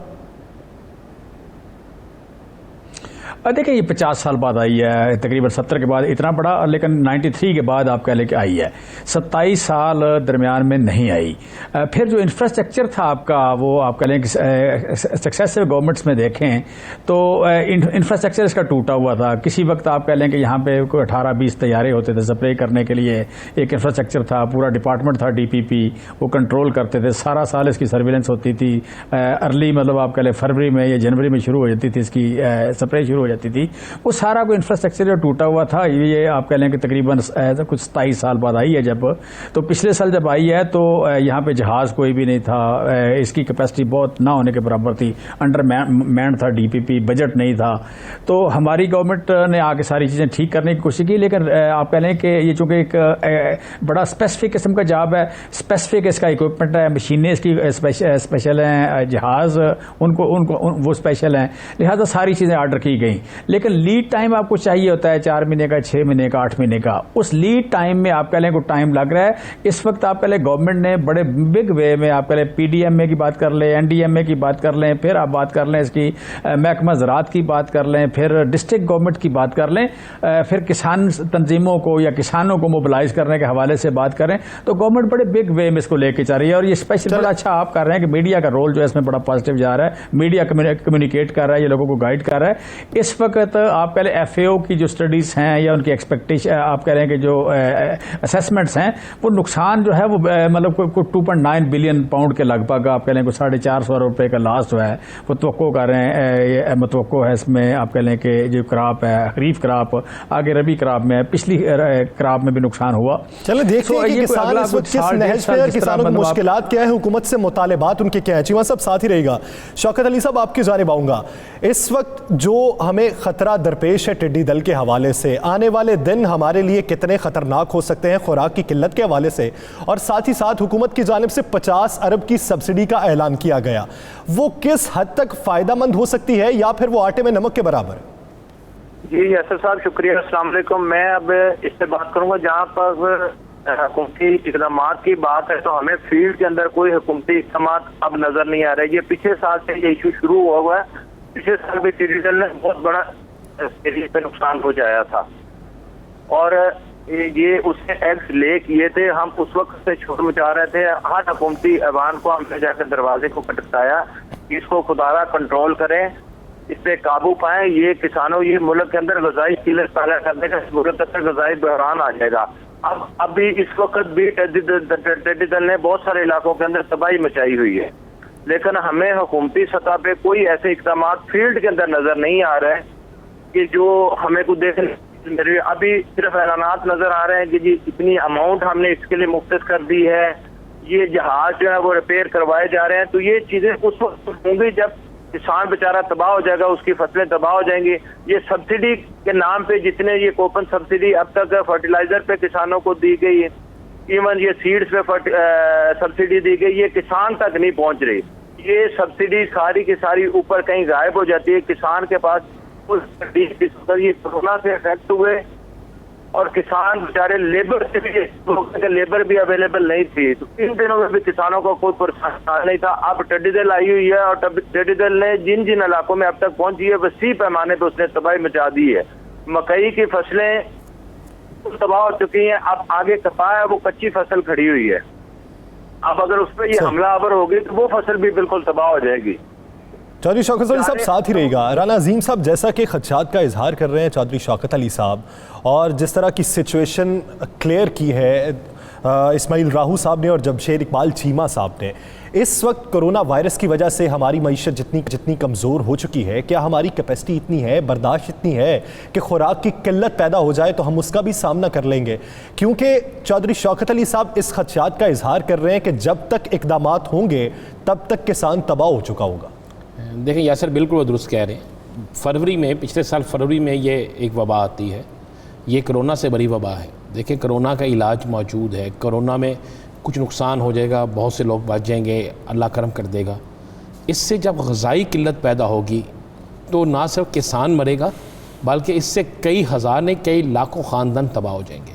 [SPEAKER 6] دیکھیں یہ 50 سال بعد آئی ہے, تقریباً 70 کے بعد اتنا بڑا, لیکن 93 کے بعد آپ کہہ لیں کہ آئی ہے. 27 سال درمیان میں نہیں آئی. پھر جو انفراسٹرکچر تھا آپ کا, وہ آپ کہہ لیں کہ سکسیسو گورنمنٹس میں دیکھیں تو انفراسٹرکچر اس کا ٹوٹا ہوا تھا. کسی وقت آپ کہہ لیں کہ یہاں پہ کوئی 18-20 طیارے ہوتے تھے سپرے کرنے کے لیے, ایک انفراسٹرکچر تھا, پورا ڈپارٹمنٹ تھا ڈی پی پی, وہ کنٹرول کرتے تھے. سارا سال اس کی سرویلنس ہوتی تھی. ارلی مطلب آپ کہہ لیں فروری میں یا جنوری میں شروع ہو جاتی تھی اس کی سپرے شروع ہو جاتی تھی. وہ سارا کوئی انفراسٹرکچر جو ٹوٹا ہوا تھا, یہ آپ کہہ لیں کہ تقریباً کچھ 27 سال بعد آئی ہے. جب تو پچھلے سال جب آئی ہے تو یہاں پہ جہاز کوئی بھی نہیں تھا, اس کی کیپیسٹی بہت نہ ہونے کے برابر تھی, انڈر مینڈ تھا ڈی پی پی, بجٹ نہیں تھا. تو ہماری گورنمنٹ نے آ کے ساری چیزیں ٹھیک کرنے کی کوشش کی, لیکن آپ کہہ لیں کہ یہ چونکہ ایک بڑا اسپیسیفک قسم کا جاب ہے, اسپیسیفک اس کا اکوپمنٹ ہے, مشینیں اس کی اسپیشل ہیں, جہاز ان کو وہ اسپیشل ہیں, لہٰذا ساری چیزیں آرڈر کی گئیں. لیکن لیڈ ٹائم آپ کو چاہیے ہوتا ہے 4 مہینے کا, 6 مہینے کا, 8 مہینے کا. اس لیڈ ٹائم میں آپ کہہ لیں کو ٹائم لگ رہا ہے. اس وقت آپ کہہ لیں گورنمنٹ نے بڑے بگ وے میں آپ کہہ لیں پی ڈی ایم اے کی بات کر لیں, این ڈی ایم اے کی بات کر لیں, پھر آپ بات کر لیں اس کی محکمہ زراعت کی بات کر لیں, پھر ڈسٹرکٹ گورنمنٹ کی بات کر لیں, پھر کسان تنظیموں کو یا کسانوں کو موبلائز کرنے کے حوالے سے بات کریں, تو گورنمنٹ بڑے بگ وے میں اس کو لے کے چل رہی ہے. اور یہ اسپیشل بڑا اچھا آپ کر رہے ہیں کہ میڈیا کا رول جو ہے اس میں بڑا پازیٹیو جا رہا ہے. میڈیا کمیونیکیٹ کر رہا ہے, یہ لوگوں کو گائیڈ کر رہا ہے. اس وقت آپ کہہ لیں ایف اے او کی جو اسٹڈیز ہیں یا ان کی ایکسپیکٹیشن آپ کہہ رہے ہیں کہ جو اسیسمنٹس ہیں, وہ نقصان جو ہے وہ مطلب کوئی 2.9 بلین پاؤنڈ کے لگ بھگ آپ کہہ لیں کہ 450 روپے کا لاس جو ہے وہ توقع کر رہے ہیں. متوقع ہے اس میں آپ کہہ لیں کہ جو کراپ ہے, خریف کراپ, آگے ربی کراپ میں, پچھلی کراپ میں بھی نقصان ہوا.
[SPEAKER 2] چلیں دیکھتے ہیں کہ کسان اس وقت کس نہج پہ, کسانوں کی مشکلات کیا ہے, حکومت سے مطالبات ان کے کیا ہیں. چیمہ صاحب ساتھ ہی رہے گا. شوکت علی صاحب آپ کی جانب آؤں گا. اس وقت جو ہمیں خطرہ درپیش ہے ٹڈی دل کے حوالے سے, آنے والے دن ہمارے لیے کتنے خطرناک ہو سکتے ہیں خوراک کی قلت کے حوالے سے, اور ساتھ ہی ساتھ حکومت کی جانب سے 50 ارب کی سبسڈی کا اعلان کیا گیا, وہ کس حد تک فائدہ مند ہو سکتی ہے یا پھر وہ آٹے میں نمک کے برابر؟
[SPEAKER 7] جی یاسر صاحب شکریہ, السلام علیکم. میں اب اس سے بات کروں گا جہاں پر حکومتی اقدامات کی بات ہے, تو ہمیں فیلڈ کے اندر کوئی حکومتی اقدامات اب نظر نہیں آ رہے. یہ پچھلے سال سے یہ ایشو شروع ہوا ہے. پچھلے سال بھی ٹڈی دل نے بہت بڑا پہ نقصان پہنچایا تھا, اور یہ اس نے ایگز لے کیے تھے. ہم اس وقت سے چھوٹ مچا رہے تھے. ہر حکومتی ایوان کو ہم نے جا کے دروازے کو کھٹکھٹایا, اس کو خدارا کنٹرول کریں, اس پہ قابو پائیں. یہ کسانوں, یہ ملک کے اندر غذائی قلت پیدا کرنے کا ملک کے غذائی بحران آ جائے گا. اب بھی اس وقت بھی ٹڈی دل نے بہت سارے علاقوں کے اندر تباہی مچائی ہوئی ہے, لیکن ہمیں حکومتی سطح پہ کوئی ایسے اقدامات فیلڈ کے اندر نظر نہیں آ رہے کہ جو ہمیں کو دیکھنے میرے ابھی صرف اعلانات نظر آ رہے ہیں کہ جی اتنی اماؤنٹ ہم نے اس کے لیے مختص کر دی ہے، یہ جہاز جو ہے وہ ریپیئر کروائے جا رہے ہیں. تو یہ چیزیں اس وقت ہوں گی جب کسان بیچارہ تباہ ہو جائے گا، اس کی فصلیں تباہ ہو جائیں گی. یہ سبسڈی کے نام پہ جتنے یہ کوپن سبسڈی اب تک فرٹیلائزر پہ کسانوں کو دی گئی ہے، ایون یہ سیڈز پہ سبسڈی دی گئی، یہ کسان تک نہیں پہنچ رہی. یہ سبسڈی ساری کی ساری اوپر کہیں غائب ہو جاتی ہے. کسان کے پاس یہ کورونا سے افیکٹ ہوئے اور کسان بیچارے لیبر سے بھی لیبر بھی اویلیبل نہیں تھی، تو ان دنوں میں بھی کسانوں کو کوئی پریشان نہیں تھا. اب ٹڈی دل آئی ہوئی ہے اور ٹڈی دل نے جن جن علاقوں میں اب تک پہنچی ہے وسیع پیمانے پہ اس نے تباہی مچا دی ہے. مکئی کی فصلیں تباہ ہو چکی ہیں، اب آگے کپا ہے وہ کچی فصل کھڑی ہوئی ہے. اب اگر اس پہ یہ حملہ آور ہوگی تو وہ فصل بھی بالکل تباہ ہو جائے گی.
[SPEAKER 2] چودھری شوکت علی صاحب ساتھ ہی رہے گا. رانا عظیم صاحب جیسا کہ خدشات کا اظہار کر رہے ہیں چودھری شوکت علی صاحب، اور جس طرح کی سچویشن کلیئر کی ہے اسماعیل راہو صاحب نے اور جمشید اقبال چیمہ صاحب نے، اس وقت کرونا وائرس کی وجہ سے ہماری معیشت جتنی کمزور ہو چکی ہے، کیا ہماری کیپیسٹی اتنی ہے، برداشت اتنی ہے کہ خوراک کی قلت پیدا ہو جائے تو ہم اس کا بھی سامنا کر لیں گے؟ کیونکہ چودھری شوکت علی صاحب اس خدشات کا اظہار کر رہے ہیں کہ جب تک اقدامات ہوں گے تب تک کسان تباہ ہو چکا ہوگا.
[SPEAKER 3] دیکھیں یاسر بالکل وہ درست کہہ رہے ہیں. فروری میں پچھلے سال فروری میں یہ ایک وبا آتی ہے، یہ کرونا سے بڑی وبا ہے. دیکھیں کرونا کا علاج موجود ہے، کرونا میں کچھ نقصان ہو جائے گا، بہت سے لوگ بچ جائیں گے، اللہ کرم کر دے گا. اس سے جب غذائی قلت پیدا ہوگی تو نہ صرف کسان مرے گا بلکہ اس سے کئی ہزار نہیں کئی لاکھوں خاندان تباہ ہو جائیں گے.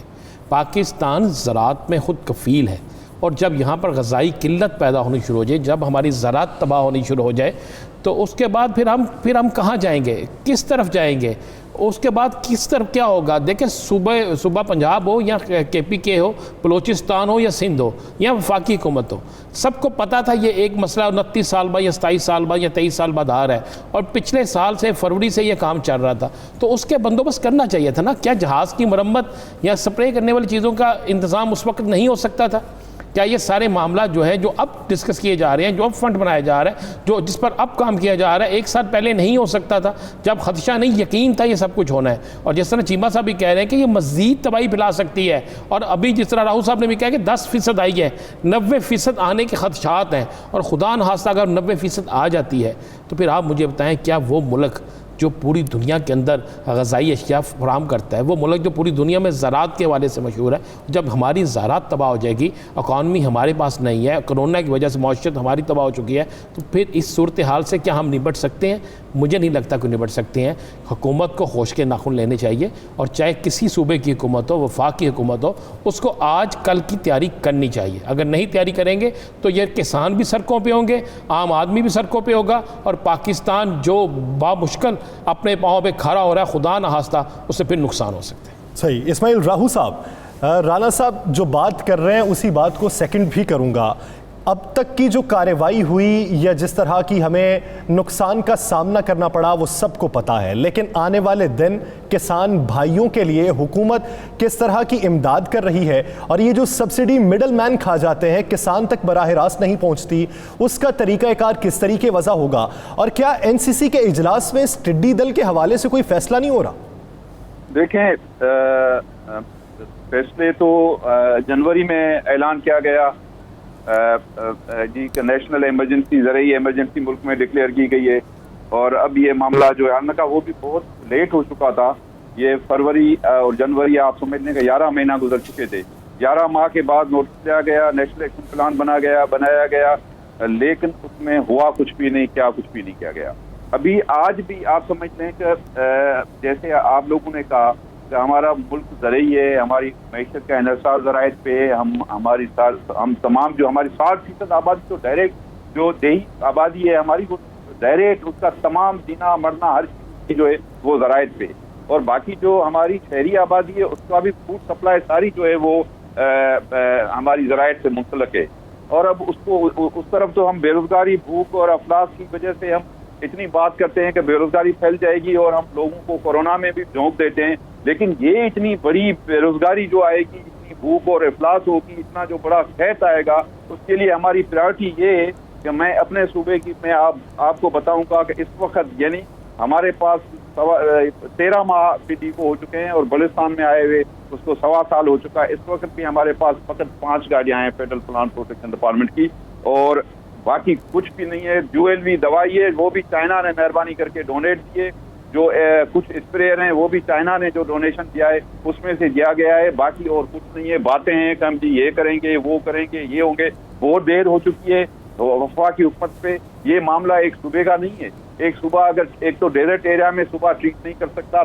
[SPEAKER 3] پاکستان زراعت میں خود کفیل ہے، اور جب یہاں پر غذائی قلت پیدا ہونی شروع ہو جائے، جب ہماری زراعت تباہ ہونی شروع ہو جائے تو اس کے بعد پھر ہم کہاں جائیں گے، کس طرف جائیں گے، اس کے بعد کس طرف کیا ہوگا؟ دیکھیں صوبہ پنجاب ہو یا کے پی کے ہو، بلوچستان ہو یا سندھ ہو یا وفاقی حکومت ہو، سب کو پتا تھا یہ ایک مسئلہ 29 سال بعد یا 27 سال بعد یا 23 سال بعد آ رہا ہے، اور پچھلے سال سے فروری سے یہ کام چل رہا تھا. تو اس کے بندوبست کرنا چاہیے تھا نا. کیا جہاز کی مرمت یا سپرے کرنے والی چیزوں کا انتظام اس وقت نہیں ہو سکتا تھا؟ کیا یہ سارے معاملات جو ہے جو اب ڈسکس کیے جا رہے ہیں، جو اب فنڈ بنایا جا رہا ہے، جس پر اب کام کیا جا رہا ہے، ایک سال پہلے نہیں ہو سکتا تھا جب خدشہ نہیں یقین تھا یہ سب کچھ ہونا ہے؟ اور جس طرح چیمہ صاحب بھی کہہ رہے ہیں کہ یہ مزید تباہی پھیلا سکتی ہے، اور ابھی جس طرح راہو صاحب نے بھی کہا کہ 10% آئی ہے، 90% آنے کے خدشات ہیں، اور خدا نخواستہ اگر 90% آ جاتی ہے تو پھر آپ مجھے بتائیں کیا وہ ملک جو پوری دنیا کے اندر غذائی اشیاء فراہم کرتا ہے، وہ ملک جو پوری دنیا میں زراعت کے حوالے سے مشہور ہے، جب ہماری زراعت تباہ ہو جائے گی، اکانومی ہمارے پاس نہیں ہے، کرونا کی وجہ سے معیشت ہماری تباہ ہو چکی ہے، تو پھر اس صورتحال سے کیا ہم نبٹ سکتے ہیں؟ مجھے نہیں لگتا کہ نبٹ سکتے ہیں. حکومت کو ہوش کے ناخن لینے چاہیے، اور چاہے کسی صوبے کی حکومت ہو، وفاق کی حکومت ہو، اس کو آج کل کی تیاری کرنی چاہیے. اگر نہیں تیاری کریں گے تو یہ کسان بھی سڑکوں پہ ہوں گے، عام آدمی بھی سڑکوں پہ ہوگا، اور پاکستان جو بامشکل اپنے پاؤں پہ کھڑا ہو رہا ہے خدا نخواستہ اس سے پھر نقصان ہو سکتا ہے.
[SPEAKER 2] صحیح. اسماعیل راہو صاحب، رانا صاحب جو بات کر رہے ہیں اسی بات کو سیکنڈ بھی کروں گا. اب تک کی جو کارروائی ہوئی یا جس طرح کی ہمیں نقصان کا سامنا کرنا پڑا وہ سب کو پتہ ہے، لیکن آنے والے دن کسان بھائیوں کے لیے حکومت کس طرح کی امداد کر رہی ہے، اور یہ جو سبسڈی مڈل مین کھا جاتے ہیں کسان تک براہ راست نہیں پہنچتی، اس کا طریقہ کار کس طریقے وضع ہوگا؟ اور کیا این سی سی کے اجلاس میں اس ٹڈی دل کے حوالے سے کوئی فیصلہ نہیں ہو رہا؟
[SPEAKER 5] دیکھیں فیصلے تو جنوری میں اعلان کیا گیا جی کہ نیشنل ایمرجنسی، زرعی ایمرجنسی ملک میں ڈکلیئر کی گئی ہے، اور اب یہ معاملہ جو ہے کا وہ بھی بہت لیٹ ہو چکا تھا. یہ فروری اور جنوری آپ سمجھ لیں کہ 11 مہینہ گزر چکے تھے. 11 ماہ کے بعد نوٹس لیا گیا، نیشنل ایکشن پلان بنایا گیا، لیکن اس میں ہوا کچھ بھی نہیں، کچھ بھی نہیں کیا گیا. ابھی آج بھی آپ سمجھ لیں کہ جیسے آپ لوگوں نے کہا کہ ہمارا ملک زرعی ہے، ہماری معیشت کا انحصار زراعت پہ ہے، ہم تمام جو ہماری 60% آبادی تو ڈائریکٹ جو دیہی آبادی ہے ہماری، وہ ڈائریکٹ اس کا تمام جینا مرنا ہر چیز جو ہے وہ زراعت پہ، اور باقی جو ہماری شہری آبادی ہے اس کا بھی فوڈ سپلائی ساری جو ہے وہ ہماری زراعت سے منسلک ہے. اور اب اس طرف تو ہم بے روزگاری، بھوک اور افلاس کی وجہ سے ہم اتنی بات کرتے ہیں کہ بے روزگاری پھیل جائے گی، اور ہم لوگوں کو کورونا میں بھی جھونک دیتے ہیں، لیکن یہ اتنی بڑی بے روزگاری جو آئے گی، اتنی بھوک اور افلاس ہوگی، اتنا جو بڑا قحط آئے گا، اس کے لیے ہماری پرائرٹی یہ ہے کہ میں اپنے صوبے کی میں آپ کو بتاؤں گا کہ اس وقت یعنی ہمارے پاس 13 ماہ PD کو ہو چکے ہیں اور بلوچستان میں آئے ہوئے اس کو 1.25 سال ہو چکا ہے. اس وقت بھی ہمارے پاس فقط 5 گاڑیاں ہیں فیڈرل پلان پروٹیکشن ڈپارٹمنٹ کی اور باقی کچھ بھی نہیں ہے. ULV دوائی ہے وہ بھی چائنا نے مہربانی کر کے ڈونیٹ کیے. جو کچھ اسپریئر ہیں وہ بھی چائنا نے جو ڈونیشن دیا ہے اس میں سے دیا گیا ہے. باقی اور کچھ نہیں ہے. باتیں ہیں کہ ہم جی یہ کریں گے وہ کریں گے یہ ہوں گے. بہت دیر ہو چکی ہے وفاقی حکومت پہ. یہ معاملہ ایک صوبے کا نہیں ہے. ایک صوبہ اگر ایک تو ڈیزرٹ ایریا میں صوبہ ٹریٹ نہیں کر سکتا,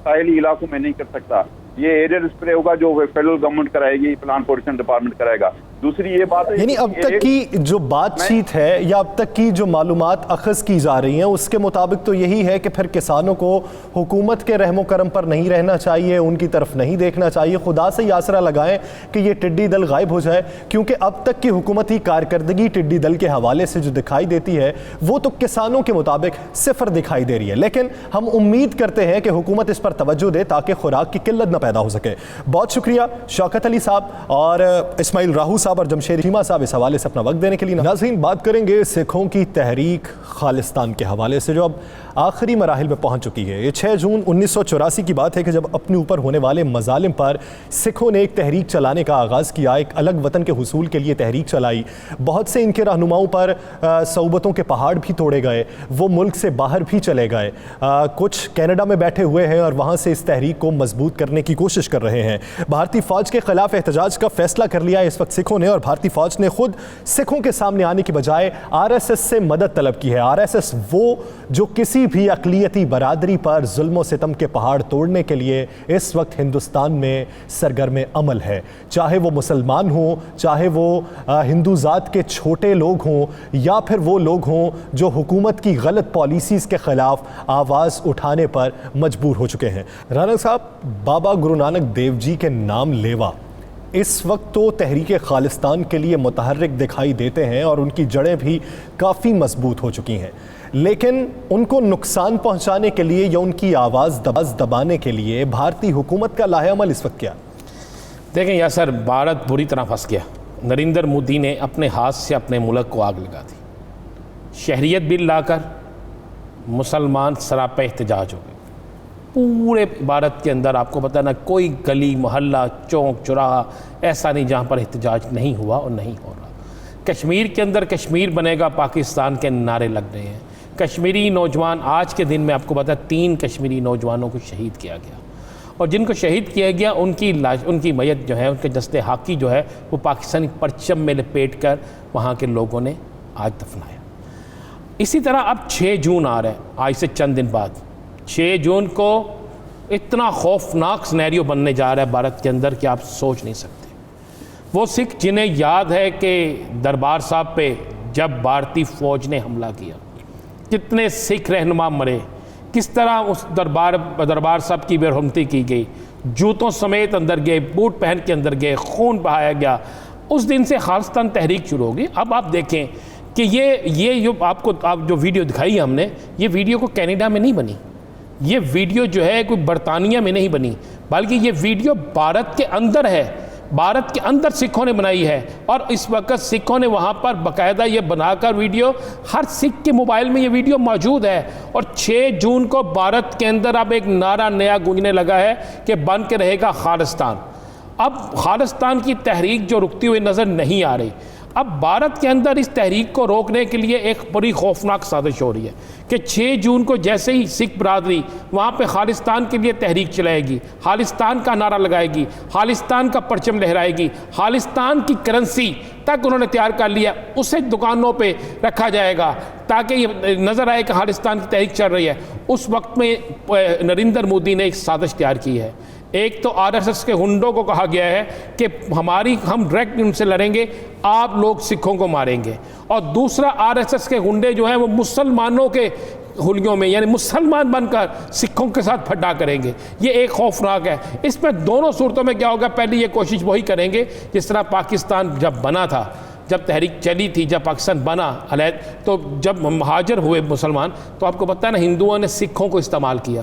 [SPEAKER 5] ساحلی علاقوں میں نہیں کر سکتا. یہ ایریل اسپرے ہوگا جو فیڈرل گورنمنٹ کرائے گی, پلان پروٹیکشن ڈپارٹمنٹ کرائے گا. دوسری یہ بات ہے
[SPEAKER 2] یعنی اب تک کی جو بات چیت ہے یا اب تک کی جو معلومات اخذ کی جا رہی ہیں اس کے مطابق تو یہی ہے کہ پھر کسانوں کو حکومت کے رحم و کرم پر نہیں رہنا چاہیے, ان کی طرف نہیں دیکھنا چاہیے. خدا سے یہ آسرا لگائیں کہ یہ ٹڈی دل غائب ہو جائے, کیونکہ اب تک کی حکومتی کارکردگی ٹڈی دل کے حوالے سے جو دکھائی دیتی ہے وہ تو کسانوں کے مطابق صفر دکھائی دے رہی ہے. لیکن ہم امید کرتے ہیں کہ حکومت اس پر توجہ دے تاکہ خوراک کی قلت نہ پیدا ہو سکے. بہت شکریہ شوکت علی صاحب اور اسماعیل راہو صاحب اور جمشید چیمہ صاحب اس حوالے سے اپنا وقت دینے کے لیے. ناظرین, بات کریں گے سکھوں کی تحریک خالصتان کے حوالے سے جو اب آخری مراحل میں پہنچ چکی ہے. یہ 6 جون 1984 کی بات ہے کہ جب اپنے اوپر ہونے والے مظالم پر سکھوں نے ایک تحریک چلانے کا آغاز کیا, ایک الگ وطن کے حصول کے لیے تحریک چلائی. بہت سے ان کے رہنماؤں پر صوبتوں کے پہاڑ بھی توڑے گئے, وہ ملک سے باہر بھی چلے گئے. کچھ کینیڈا میں بیٹھے ہوئے ہیں اور وہاں سے اس تحریک کو مضبوط کرنے کی کوشش کر رہے ہیں. بھارتی فوج کے خلاف احتجاج کا فیصلہ کر لیا اس وقت سکھوں نے, اور بھارتی فوج نے خود سکھوں کے سامنے آنے کی بجائے RSS سے مدد طلب کی ہے. RSS وہ جو کسی بھی اقلیتی برادری پر ظلم و ستم کے پہاڑ توڑنے کے لیے اس وقت ہندوستان میں سرگرم عمل ہے, چاہے وہ مسلمان ہوں, چاہے وہ ہندو ذات کے چھوٹے لوگ ہوں, یا پھر وہ لوگ ہوں جو حکومت کی غلط پالیسیز کے خلاف آواز اٹھانے پر مجبور ہو چکے ہیں. رانا صاحب, بابا گرو نانک دیو جی کے نام لیوا اس وقت تو تحریک خالصتان کے لیے متحرک دکھائی دیتے ہیں اور ان کی جڑیں بھی کافی مضبوط ہو چکی ہیں, لیکن ان کو نقصان پہنچانے کے لیے یا ان کی آواز دبانے کے لیے بھارتی حکومت کا لاہ عمل اس وقت کیا؟
[SPEAKER 3] دیکھیں یاسر, بھارت بری طرح پھنس گیا. نریندر مودی نے اپنے ہاتھ سے اپنے ملک کو آگ لگا دی. شہریت بل لا کر مسلمان سراپا احتجاج ہو گئے. پورے بھارت کے اندر آپ کو پتہ نا کوئی گلی محلہ چوک چوراہا ایسا نہیں جہاں پر احتجاج نہیں ہوا اور نہیں ہو رہا. کشمیر کے اندر کشمیر بنے گا پاکستان کے نعرے لگ رہے ہیں. کشمیری نوجوان, آج کے دن میں آپ کو پتہ 3 کشمیری نوجوانوں کو شہید کیا گیا, اور جن کو شہید کیا گیا ان کی لاش, ان کی میت جو ہے, ان کے جسد حاکی جو ہے وہ پاکستانی پرچم میں لپیٹ کر وہاں کے لوگوں نے آج دفنایا. اسی طرح اب 6 جون آ رہا ہے, آج سے چند دن بعد 6 جون کو اتنا خوفناک سینیریو بننے جا رہا ہے بھارت کے اندر کہ آپ سوچ نہیں سکتے. وہ سکھ جنہیں یاد ہے کہ دربار صاحب پہ جب بھارتی فوج نے حملہ کیا کتنے سکھ رہنما مرے, کس طرح اس دربار صاحب کی بے رحمتی کی گئی, جوتوں سمیت اندر گئے, بوٹ پہن کے اندر گئے, خون بہایا گیا. اس دن سے خالصتان تحریک شروع ہوگی. اب آپ دیکھیں کہ یہ جو آپ جو ویڈیو دکھائی ہے ہم نے, یہ ویڈیو کو کینیڈا میں نہیں بنی, یہ ویڈیو جو ہے کوئی برطانیہ میں نہیں بنی, بلکہ یہ ویڈیو بھارت کے اندر ہے. بھارت کے اندر سکھوں نے بنائی ہے, اور اس وقت سکھوں نے وہاں پر باقاعدہ یہ بنا کر ویڈیو, ہر سکھ کے موبائل میں یہ ویڈیو موجود ہے. اور 6 جون کو بھارت کے اندر اب ایک نعرہ نیا گونجنے لگا ہے کہ بن کے رہے گا خالصتان. اب خالصتان کی تحریک جو رکتی ہوئی نظر نہیں آ رہی, اب بھارت کے اندر اس تحریک کو روکنے کے لیے ایک بڑی خوفناک سازش ہو رہی ہے کہ 6 جون کو جیسے ہی سکھ برادری وہاں پہ خالصتان کے لیے تحریک چلائے گی, خالصتان کا نعرہ لگائے گی, خالصتان کا پرچم لہرائے گی, خالصتان کی کرنسی تک انہوں نے تیار کر لیا, اسے دکانوں پہ رکھا جائے گا تاکہ یہ نظر آئے کہ خالصتان کی تحریک چل رہی ہے. اس وقت میں نریندر مودی نے ایک سازش تیار کی ہے. ایک تو RSS کے ہنڈوں کو کہا گیا ہے کہ ہم ڈائریکٹ ان سے لڑیں گے, آپ لوگ سکھوں کو ماریں گے, اور دوسرا RSS کے ہنڈے جو ہیں وہ مسلمانوں کے ہولیوں میں یعنی مسلمان بن کر سکھوں کے ساتھ پھڈا کریں گے. یہ ایک خوفناک ہے. اس میں دونوں صورتوں میں کیا ہوگا, پہلی یہ کوشش وہی کریں گے جس طرح پاکستان جب بنا تھا, جب تحریک چلی تھی, جب پاکستان بنا علیحدہ, تو جب مہاجر ہوئے مسلمان تو آپ کو پتہ ہے نا ہندوؤں نے سکھوں کو استعمال کیا.